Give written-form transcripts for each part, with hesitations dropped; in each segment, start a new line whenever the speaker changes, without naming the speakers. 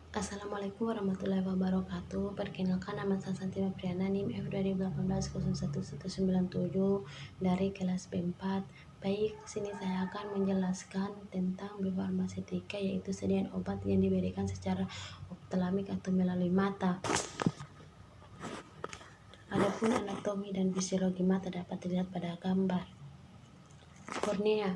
Assalamualaikum warahmatullahi wabarakatuh. Perkenalkan, nama saya Santi Priana, NIM F2018 dari kelas B4. Baik, sini saya akan menjelaskan tentang biofarmasetika, yaitu sediaan obat yang diberikan secara optalamik atau melalui mata. Adapun anatomi dan fisiologi mata dapat dilihat pada gambar. Kornea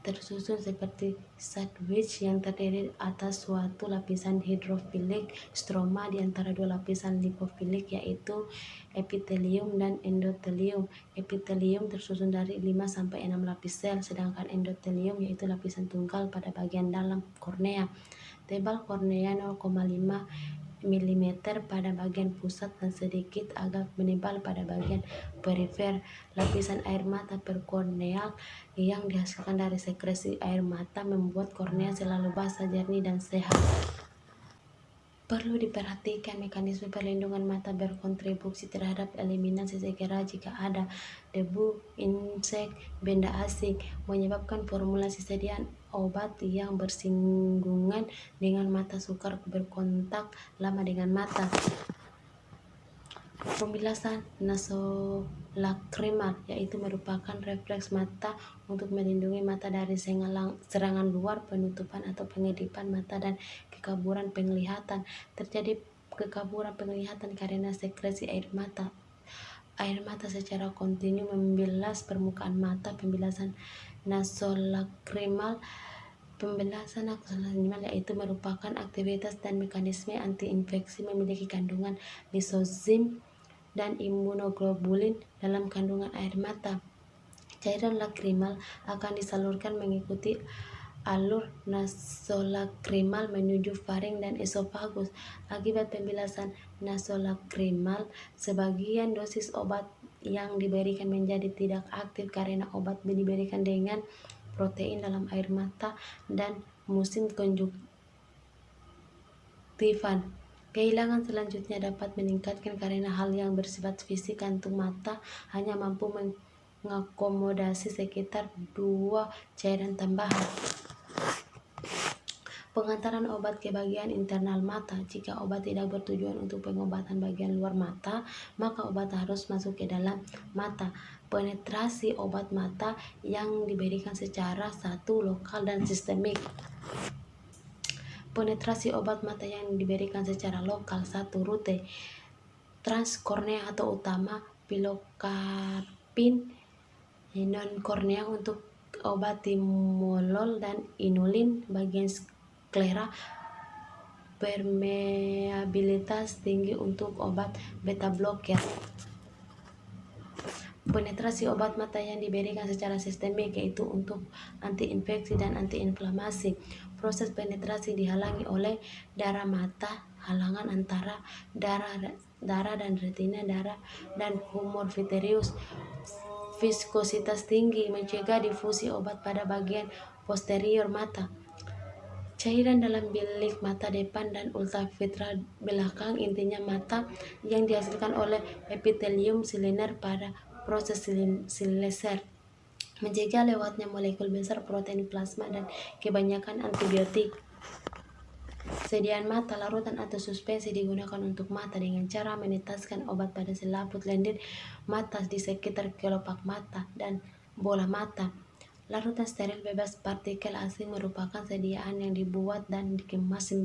tersusun seperti sandwich yang terdiri atas suatu lapisan hidrofilik stroma di antara dua lapisan lipofilik, yaitu epitelium dan endotelium. Epitelium tersusun dari 5-6 lapis sel, sedangkan endotelium yaitu lapisan tunggal pada bagian dalam kornea. Tebal kornea 0,5 mm pada bagian pusat dan sedikit agak menebal pada bagian perifer. Lapisan air mata perkorneal yang dihasilkan dari sekresi air mata membuat kornea selalu basah, jernih, dan sehat. Perlu diperhatikan mekanisme perlindungan mata berkontribusi terhadap eliminasi segera jika ada debu, insek, benda asing, menyebabkan formulasi sediaan obat yang bersinggungan dengan mata sukar berkontak lama dengan mata. Pembilasan nasolakrimal, yaitu merupakan refleks mata untuk melindungi mata dari serangan luar, penutupan atau pengedipan mata, dan kekaburan penglihatan. Terjadi kekaburan penglihatan karena sekresi air mata. Air mata secara kontinu membilas permukaan mata. Pembilasan nasolakrimal yaitu merupakan aktivitas dan mekanisme antiinfeksi, memiliki kandungan lisozim dan imunoglobulin dalam kandungan air mata. Cairan lakrimal akan disalurkan mengikuti alur nasolakrimal menuju faring dan esofagus. Akibat pembilasan nasolakrimal, sebagian dosis obat yang diberikan menjadi tidak aktif karena obat diberikan dengan protein dalam air mata dan musim konjungtivan. Kehilangan selanjutnya dapat meningkatkan karena hal yang bersifat fisik. Kantung mata hanya mampu mengakomodasi sekitar 2 cairan tambahan. Pengantaran obat ke bagian internal mata. Jika obat tidak bertujuan untuk pengobatan bagian luar mata, maka obat harus masuk ke dalam mata. Penetrasi obat mata yang diberikan secara satu, lokal, dan sistemik. Penetrasi obat mata yang diberikan secara lokal. 1. Rute transkornea atau utama, pilokarpin non-kornea untuk obat timolol dan inulin. Bagian sklera, permeabilitas tinggi untuk obat beta blocker. Penetrasi obat mata yang diberikan secara sistemik, yaitu untuk antiinfeksi dan antiinflamasi. Proses penetrasi dihalangi oleh darah mata, halangan antara darah dan retina, darah dan humor vitreous. Viskositas tinggi mencegah difusi obat pada bagian posterior mata. Cairan dalam bilik mata depan dan ultravitreal belakang, intinya mata, yang dihasilkan oleh epitelium silinder pada proses sileser, mencegah lewatnya molekul besar protein plasma dan kebanyakan antibiotik. Sediaan mata, larutan atau suspensi digunakan untuk mata dengan cara meneteskan obat pada selaput lendir mata di sekitar kelopak mata dan bola mata. Larutan steril bebas partikel asing merupakan sediaan yang dibuat dan dikemas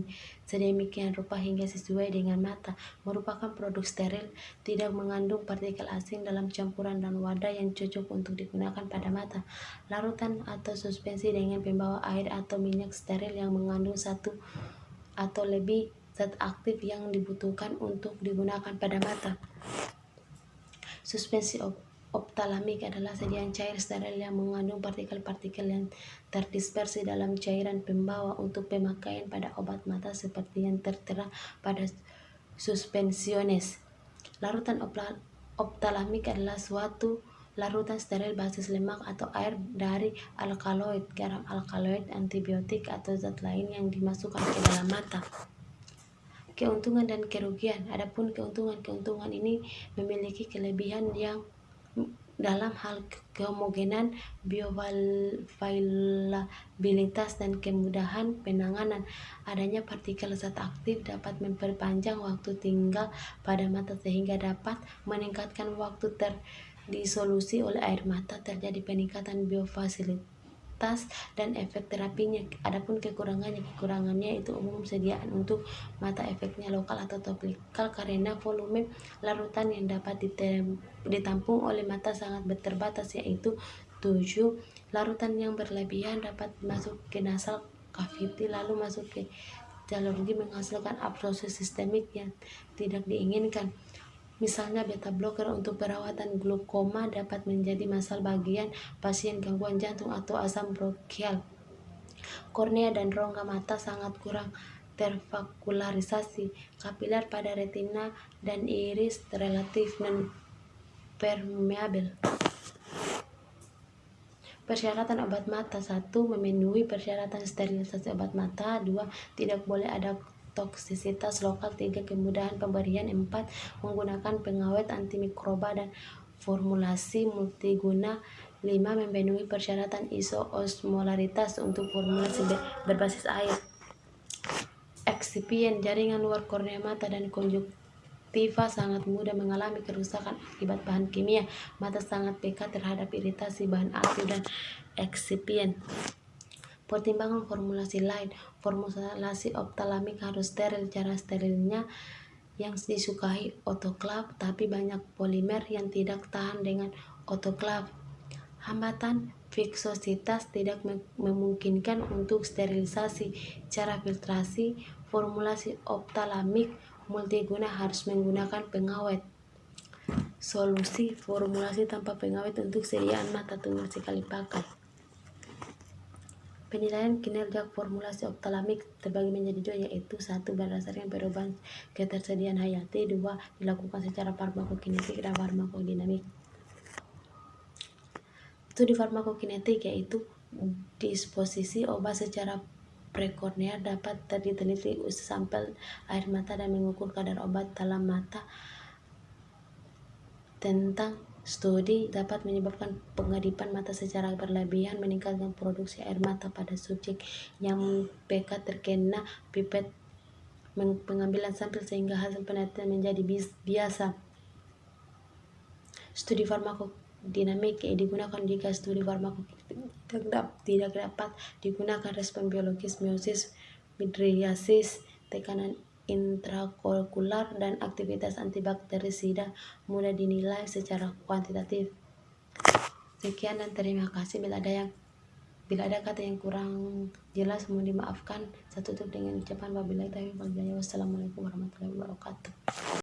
sedemikian rupa hingga sesuai dengan mata. Merupakan produk steril, tidak mengandung partikel asing dalam campuran dan wadah yang cocok untuk digunakan pada mata. Larutan atau suspensi dengan pembawa air atau minyak steril yang mengandung satu atau lebih zat aktif yang dibutuhkan untuk digunakan pada mata. Suspensi optalamik adalah sediaan cair steril yang mengandung partikel-partikel yang terdispersi dalam cairan pembawa untuk pemakaian pada obat mata seperti yang tertera pada suspensiones. Larutan optalamik adalah suatu larutan steril basis lemak atau air dari alkaloid, garam alkaloid, antibiotik, atau zat lain yang dimasukkan ke dalam mata. Keuntungan dan kerugian. Adapun keuntungan ini memiliki kelebihan yang dalam hal kehomogenan, bioavailabilitas, dan kemudahan penanganan. Adanya partikel zat aktif dapat memperpanjang waktu tinggal pada mata sehingga dapat meningkatkan waktu terdisolusi oleh air mata. Terjadi peningkatan biofasilitas dan efek terapinya. Adapun kekurangannya itu umum sediaan untuk mata, efeknya lokal atau topikal karena volume larutan yang dapat ditampung oleh mata sangat terbatas, yaitu 7. Larutan yang berlebihan dapat masuk ke nasal cavity lalu masuk ke jalur menghasilkan absorpsi sistemik yang tidak diinginkan. Misalnya beta blocker untuk perawatan glaukoma dapat menjadi masalah bagian pasien gangguan jantung atau asam bronkial. Kornea dan rongga mata sangat kurang tervaskularisasi. Kapiler pada retina dan iris relatif non-permeabel. Persyaratan obat mata: 1. Memenuhi persyaratan sterilisasi obat mata. 2. Tidak boleh ada toksisitas lokal. 3. Kemudahan pemberian. 4. Menggunakan pengawet antimikroba dan formulasi multiguna. 5. Memenuhi persyaratan isoosmolaritas untuk formulasi berbasis air. Eksipien: jaringan luar kornea mata dan konjuktiva sangat mudah mengalami kerusakan akibat bahan kimia. Mata sangat peka terhadap iritasi bahan aktif dan eksipien. Pertimbangan formulasi lain: formulasi optalamik harus steril. Cara sterilnya yang disukai autoklav, tapi banyak polimer yang tidak tahan dengan autoklav. Hambatan viscositas tidak memungkinkan untuk sterilisasi. Cara filtrasi: formulasi optalamik multiguna harus menggunakan pengawet. Solusi: formulasi tanpa pengawet untuk sediaan mata tunggal sekali pakai. Penilaian kinerja formulasi optalamik terbagi menjadi 2, yaitu 1. Berdasarkan perubahan ketersediaan hayati. 2. Dilakukan secara farmakokinetik dan farmakodinamik. Studi farmakokinetik yaitu disposisi obat secara prekorneal dapat diteliti uji sampel air mata dan mengukur kadar obat dalam mata. Tentang studi dapat menyebabkan pengedipan mata secara berlebihan, meningkatkan produksi air mata pada subjek yang peka terkena pipet pengambilan sampel sehingga hasil penelitian menjadi biasa. Studi farmakodinamik digunakan jika studi farmakokinetik tidak dapat digunakan. Respon biologis, meiosis, midriasis, tekanan intraokular, dan aktivitas antibakterisida mudah dinilai secara kuantitatif. Sekian dan terima kasih. Bila ada kata yang kurang jelas mohon dimaafkan. Saya tutup dengan ucapan wabillahi taufiq wal hidayah. Wassalamualaikum warahmatullahi wabarakatuh.